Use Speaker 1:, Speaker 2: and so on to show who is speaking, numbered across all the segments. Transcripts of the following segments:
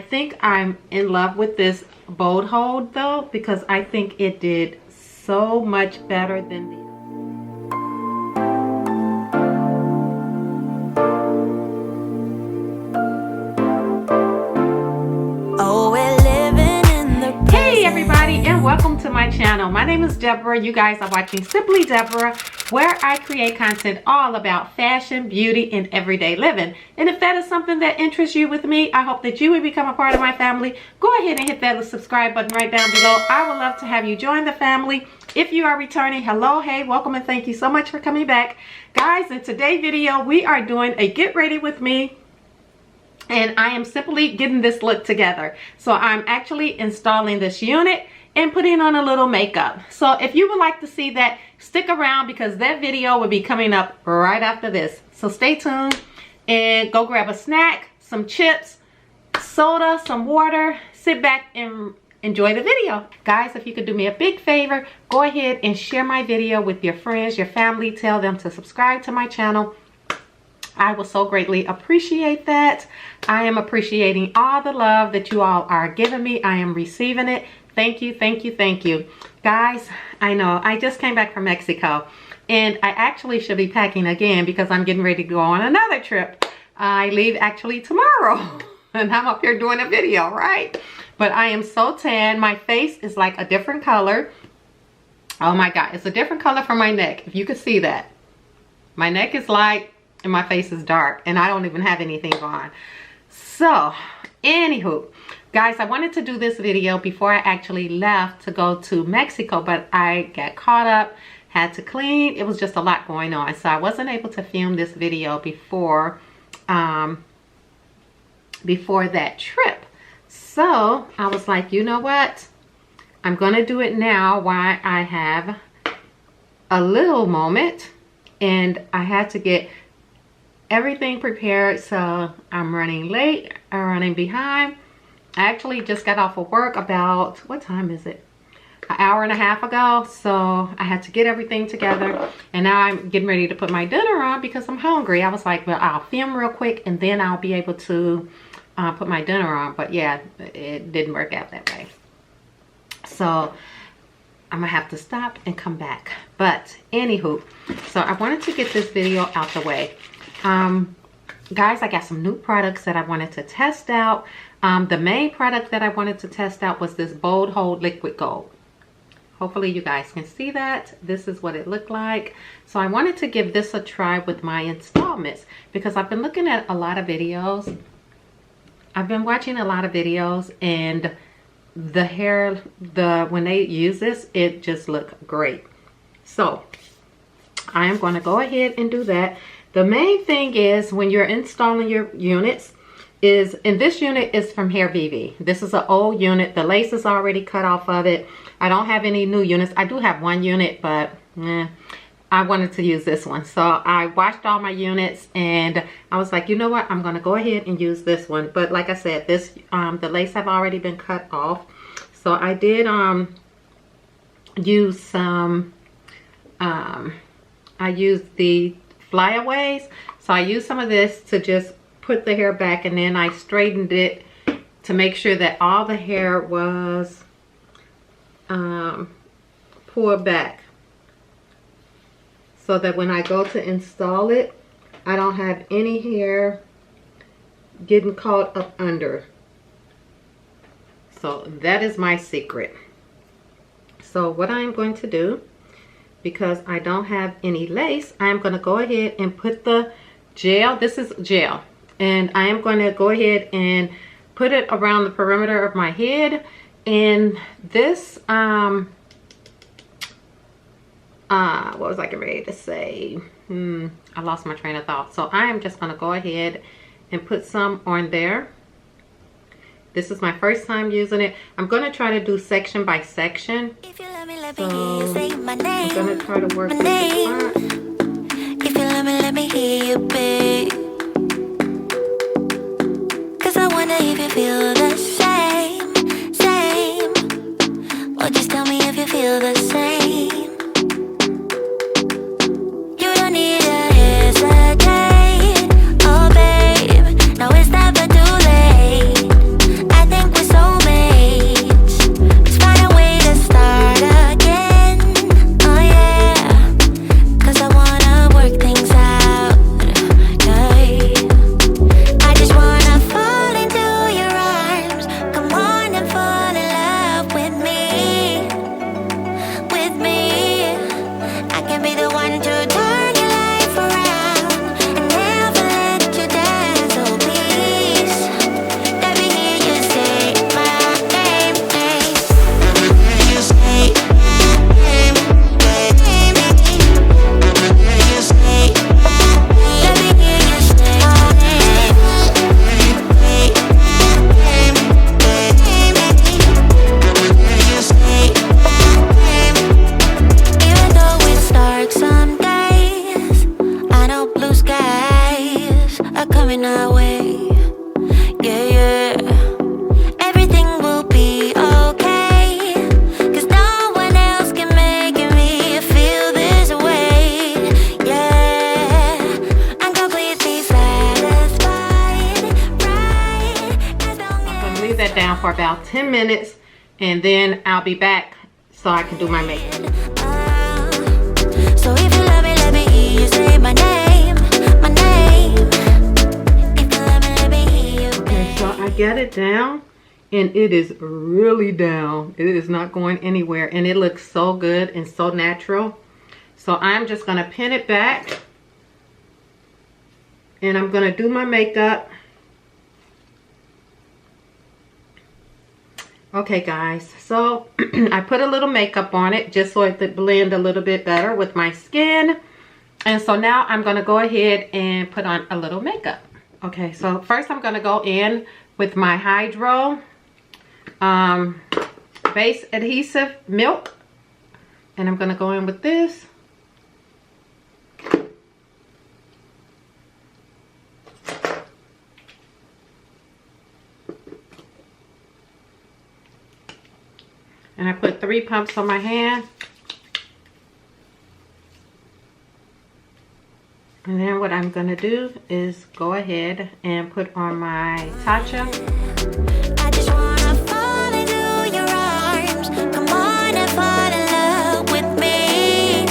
Speaker 1: I think I'm in love with this bold hold though, because I think it did so much better than the and welcome to my channel. My name is Deborah. You guys are watching Simply Deborah, where I create content all about fashion, beauty, and everyday living. And if that is something that interests you with me, I hope that you would become a part of my family. Go ahead and hit that subscribe button right down below. I would love to have you join the family. If you are returning, hello, hey, welcome, and thank you so much for coming back. Guys, in today's video, we are doing a get ready with me. And I am simply getting this look together. So I'm actually installing this unit and putting on a little makeup. So if you would like to see that, stick around because that video will be coming up right after this. So stay tuned and go grab a snack, some chips, soda, some water, sit back and enjoy the video. Guys, if you could do me a big favor, go ahead and share my video with your friends, your family, tell them to subscribe to my channel. I will so greatly appreciate that. I am appreciating all the love that you all are giving me. I am receiving it. Thank you, thank you, thank you. Guys, I know I just came back from Mexico and I actually should be packing again because I'm getting ready to go on another trip. I leave actually tomorrow and I'm up here doing a video, right? But I am so tan. My face is like a different color. Oh my God, it's a different color from my neck. If you could see that. My neck is light and my face is dark and I don't even have anything on. So, anywho, guys, I wanted to do this video before I actually left to go to Mexico, but I got caught up, had to clean. It was just a lot going on. So I wasn't able to film this video before that trip. So I was like, you know what? I'm going to do it now while I have a little moment. And I had to get everything prepared, so I'm running late, I'm running behind. I actually just got off of work about, what time is it? An hour and a half ago. So I had to get everything together and now I'm getting ready to put my dinner on because I'm hungry. I was like, well, I'll film real quick and then I'll be able to put my dinner on. But yeah, it didn't work out that way. So I'm gonna have to stop and come back. But anywho, so I wanted to get this video out the way. Guys, I got some new products that I wanted to test out. The main product that I wanted to test out was this Bold Hold Liquid Gold. Hopefully you guys can see that. This is what it looked like. So I wanted to give this a try with my installments because I've been looking at a lot of videos. I've been watching a lot of videos and the hair, when they use this, it just looked great. So I am going to go ahead and do that. The main thing is when you're installing your units is, and this unit is from Vivi. This is an old unit. The lace is already cut off of it. I don't have any new units. I do have one unit, but I wanted to use this one. So I washed all my units and I was like, you know what? I'm going to go ahead and use this one. But like I said, this the lace have already been cut off. So I did use some, I used the flyaways. So I used some of this to just put the hair back and then I straightened it to make sure that all the hair was pulled back so that when I go to install it, I don't have any hair getting caught up under. So that is my secret. So what I'm going to do, because I don't have any lace, I'm going to go ahead and put the gel. This is gel. And I am going to go ahead and put it around the perimeter of my head. And this, what was I getting ready to say? I lost my train of thought. So I am just going to go ahead and put some on there. This is my first time using it. I'm going to try to do section by section. So I'm going to try to work with the front. If you let me hear you, babe. 'Cause I wonder if you feel the same. Or just tell me if you feel the same. You don't need to hesitate. Oh, babe. Now is that but too late? leave that down for about 10 minutes and then I'll be back so I can do my makeup.
Speaker 2: So if you love me, let me hear you say my name, my name. If you love me, let me hear you.
Speaker 1: Okay, so I got it down and it is really down. It is not going anywhere and it looks so good and so natural. So I'm just gonna pin it back and I'm gonna do my makeup. Okay guys, so I put a little makeup on it just so it could blend a little bit better with my skin. And so now I'm gonna go ahead and put on a little makeup. Okay, so first I'm gonna go in with my Hydro Base Adhesive Milk. And I'm gonna go in with this. And I put 3 pumps on my hand. And then what I'm gonna do is go ahead and put on my Tatcha.
Speaker 2: I just wanna fall into your arms. Come on and fall in love with me.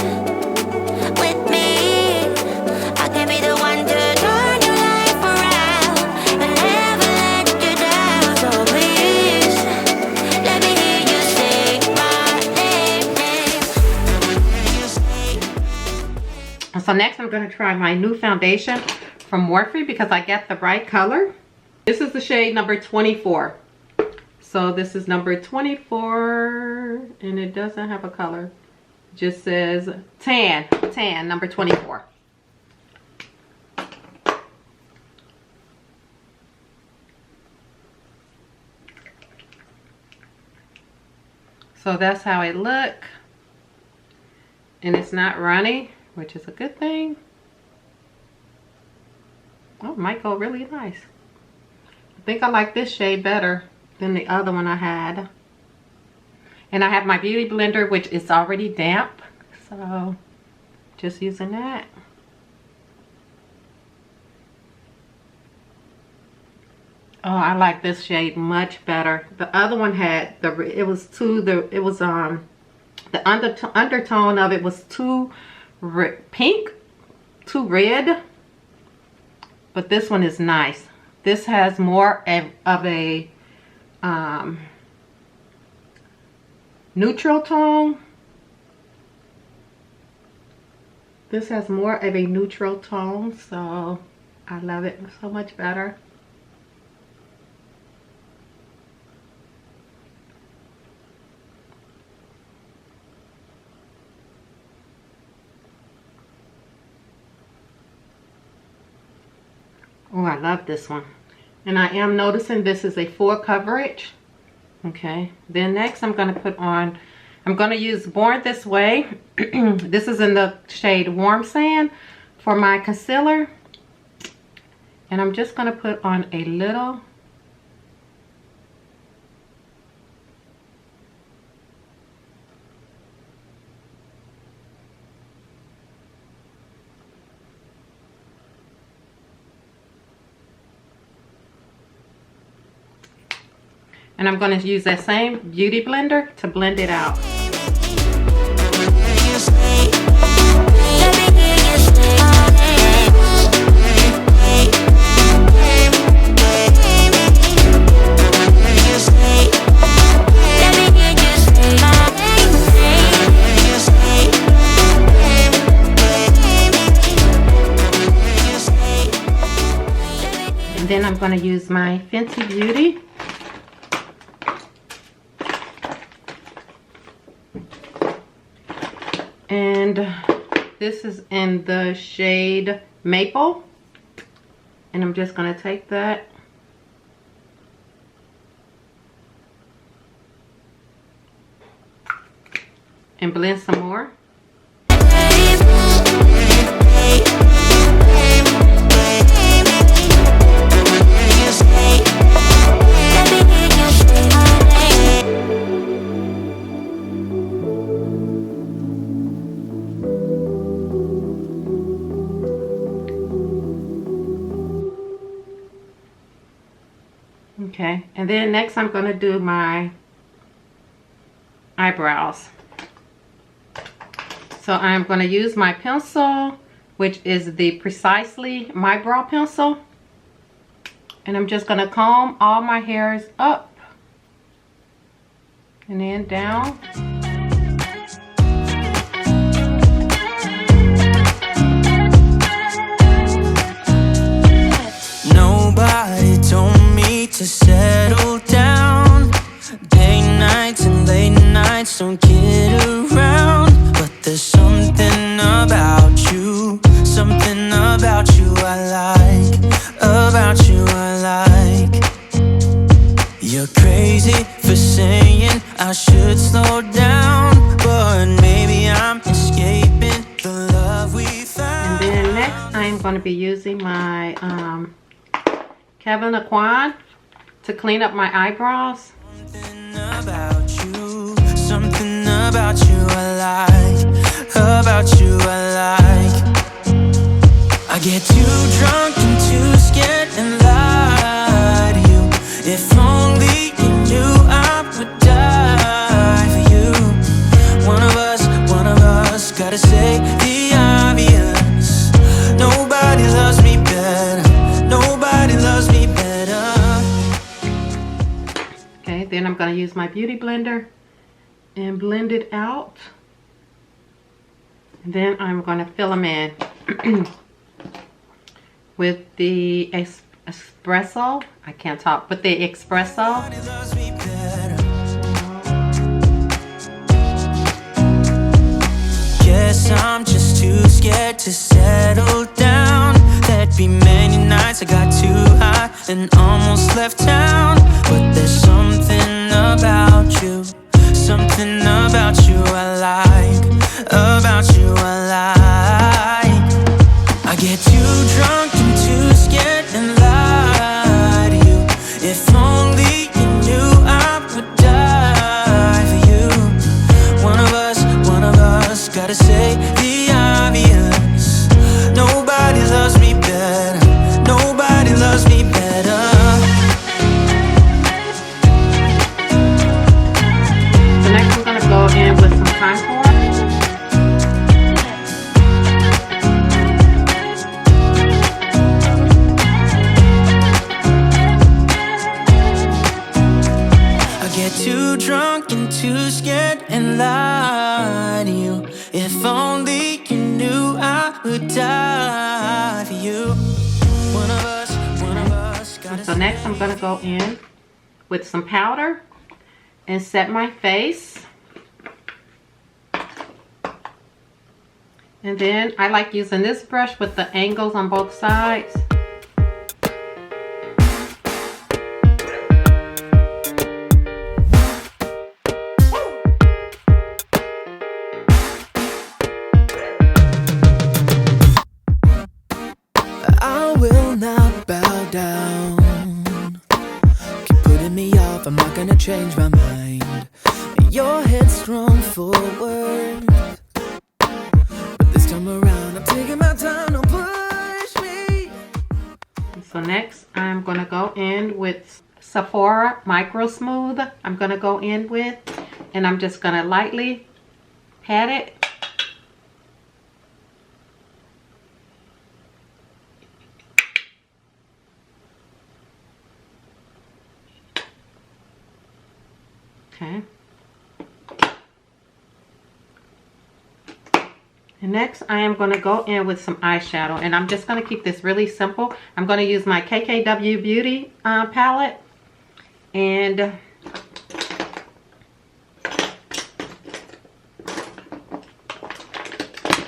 Speaker 2: With me. I can be the one to turn your life around and never let you down. So please, let me hear you say my name.
Speaker 1: So next I'm gonna try my new foundation from Morphe because I got the right color. This is the shade number 24. So this is number 24 and it doesn't have a color. It just says tan, number 24. So that's how it look. And it's not runny, which is a good thing. Oh, it might go really nice. I think I like this shade better than the other one I had. And I have my beauty blender, which is already damp. So just using that. Oh, I like this shade much better. The other one had the undertone of it was too pink, too red. But this one is nice. This has more of a neutral tone. This has more of a neutral tone, so I love it so much better. Oh, I love this one. And I am noticing this is a full coverage. Okay. Then next I'm going to put on, I'm going to use Born This Way. This is in the shade Warm Sand for my concealer. And I'm just going to put on a little. And I'm going to use that same beauty blender to blend it out. And then I'm going to use my Fenty Beauty. And this is in the shade Maple. And I'm just going to take that and blend some more. Okay, And then next I'm going to do my eyebrows. So I'm going to use my pencil, which is the Precisely My Brow Pencil. And I'm just going to comb all my hairs up and then down.
Speaker 3: Nobody told me to settle down. Day nights and late nights don't kid around. But there's something about you I like. About you I like. You're crazy for saying I should slow down, but maybe I'm escaping the love we found.
Speaker 1: And then next I'm going to be using my Kevin Aquan to clean up my eyebrows.
Speaker 3: Something about you I like. About you I like. I get too drunk and too scared and lie to you. If only you knew I would die for you. One of us gotta say the obvious. Nobody loves me better. Nobody loves me better.
Speaker 1: Okay, then I'm going to use my beauty blender and blend it out. And then I'm going to fill them in with the espresso. I can't talk, with the espresso.
Speaker 3: Guess I'm just too scared to settle down. There'd be many nights I got too high and almost left town. But there's something about you. Something about you I like. About you I like. I get too drunk and too scared and lie to you. If only you knew I would die for you. One of us gotta say the obvious. Nobody loves me better. Nobody loves me better.
Speaker 1: So next I'm going to go in with some contour.
Speaker 3: Too drunk and too scared and lie to you. If only you knew I would die for you. One of us gotta.
Speaker 1: So next I'm going to go in with some powder and set my face. And then I like using this brush with the angles on both sides.
Speaker 3: I'm not gonna change my mind. Your head's strong forward, but this time around I'm taking my time. Don't push me.
Speaker 1: So next I'm gonna go in with Sephora Micro Smooth. I'm gonna go in with, and I'm just gonna lightly pat it. Okay. And next I am going to go in with some eyeshadow, and I'm just going to keep this really simple. I'm going to use my KKW Beauty palette, and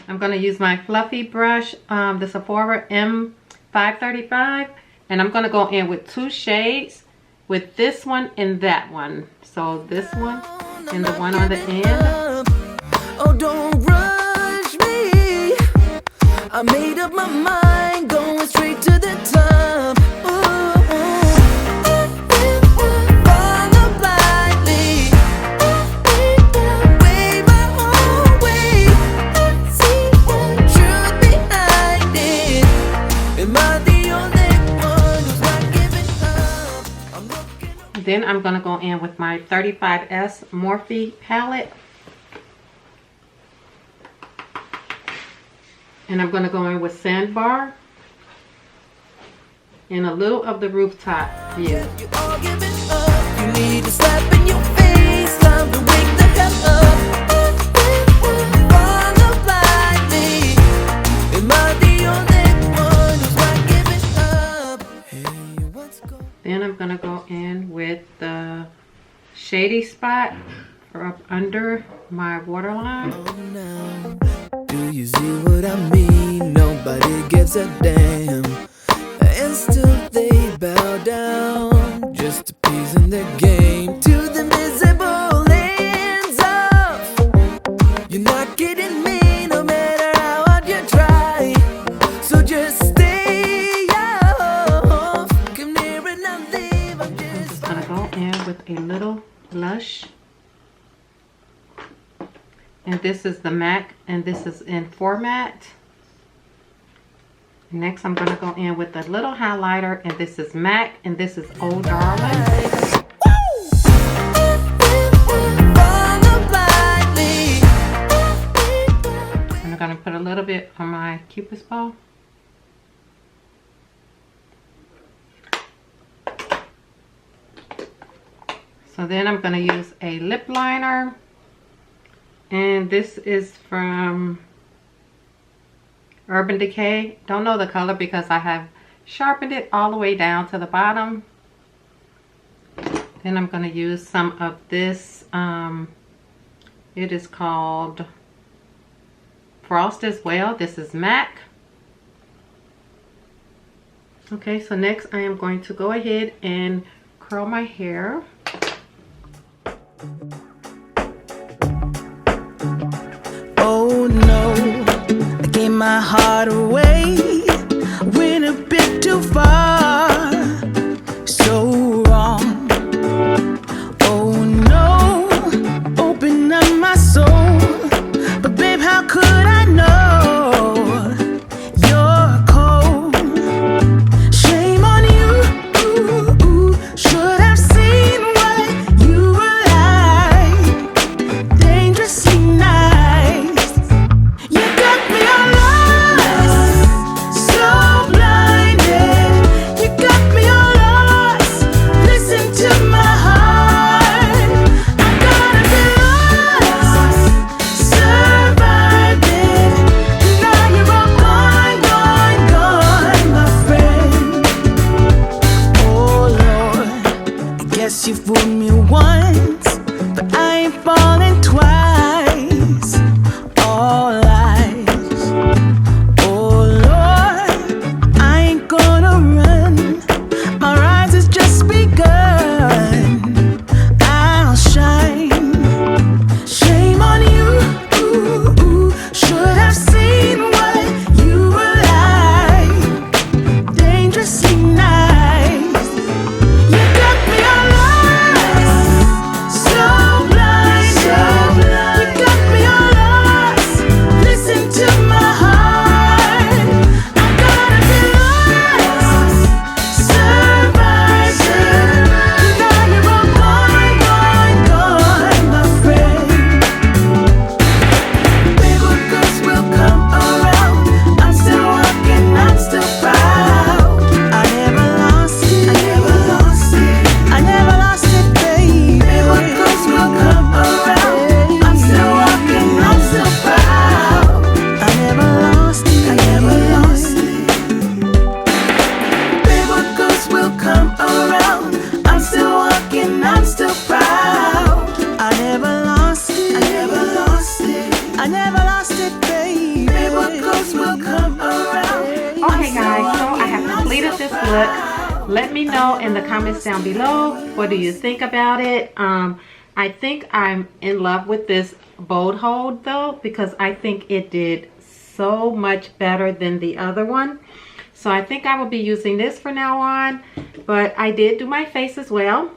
Speaker 1: I'm going to use my fluffy brush, the Sephora M535, and I'm going to go in with 2 shades with this one and that one. So this one and the one on the end.
Speaker 3: Oh, don't rush me. I made up my mind, going straight to the top. Follow blindly. Way my own way. See the truth behind it. Am I the only one who's not giving up? I'm looking.
Speaker 1: Then I'm going to go in with my 35S Morphe palette. And I'm going to go in with Sandbar and a little of the rooftop view.
Speaker 3: You all give it up. You need a slap in your face. Time to wake the hell up. Follow blindly. Am I the only one who's not giving up? Hey, what's going on?
Speaker 1: Then I'm going to go in with the shady spot for up under my waterline.
Speaker 3: Now, do you see what I mean? Nobody gives a damn. And still they bow down, just appeasing their game to the miserable ends of. You're not kidding me, no matter how hard you try. So just stay off. Come near and I'll leave. I'm just
Speaker 1: I'm gonna go in with a little blush. And this is the MAC, and this is in format. Next, I'm gonna go in with a little highlighter, and this is MAC, and this is Oh Darling. And I'm gonna put a little bit on my Cupid's bow. So then I'm gonna use a lip liner, and this is from Urban Decay. Don't know the color because I have sharpened it all the way down to the bottom. Then I'm going to use some of this. It is called Frost as well. This is MAC. Okay, so next I am going to go ahead and curl my hair.
Speaker 3: oh no, I gave my heart away, went a bit too far, so wrong. Oh no, open up my soul, but babe, how could I know you're cold? Shame on you, should have seen what you were like, dangerously nice. You got me all lost, so blinded. You got me all lost, listen to my heart. I gotta be lost, survived it. Now you're all gone, gone, gone, my friend. Oh Lord, I guess you fooled me once, but I ain't falling twice. All lies. Oh Lord, I ain't gonna run. My rise has just begun. I'll shine. Shame on you. Should have seen what you were like, dangerously nice. You got me all lost, so blinded. You got me all lost, listen to my heart. I gotta be lost, survived it. Now you're all gone, gone, gone, my friend. Babe, what goes will come around. I'm still walking, I'm still proud. I never lost it, I never lost it, I never lost it, baby. Babe, what goes will come around. I'm still walking, I'm still proud. I never lost it, I never lost it. Babe, what goes will come around. I'm still walking, I'm still proud. I never lost it, I never lost it, I never lost it, baby. Babe, what goes will come around.
Speaker 1: Okay guys, so I have completed this look. Let me know in the comments down below, what do you think about it? I think I'm in love with this bold hold though, because I think it did so much better than the other one. So I think I will be using this for now on, but I did do my face as well.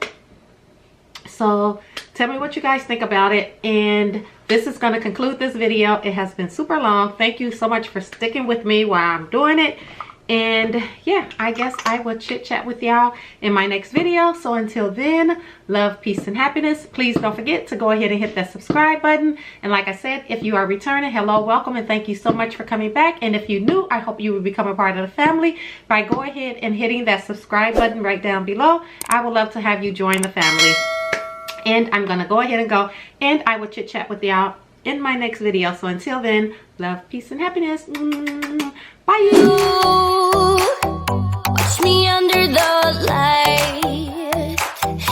Speaker 1: So tell me what you guys think about it, and this is going to conclude this video. It has been super long. Thank you so much for sticking with me while I'm doing it, And yeah, I guess I will chit chat with y'all in my next video. So until then, love, peace, and happiness. Please don't forget to go ahead and hit that subscribe button. And like I said, if you are returning, hello, welcome, and thank you so much for coming back. And if you're new, I hope you will become a part of the family by going ahead and hitting that subscribe button right down below. I would love to have you join the family. And I'm gonna go ahead and go, and I will chit chat with y'all in my next video. So until then, love, peace, and happiness. Bye.
Speaker 2: Watch me under the light,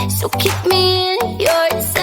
Speaker 2: so keep me in your sight.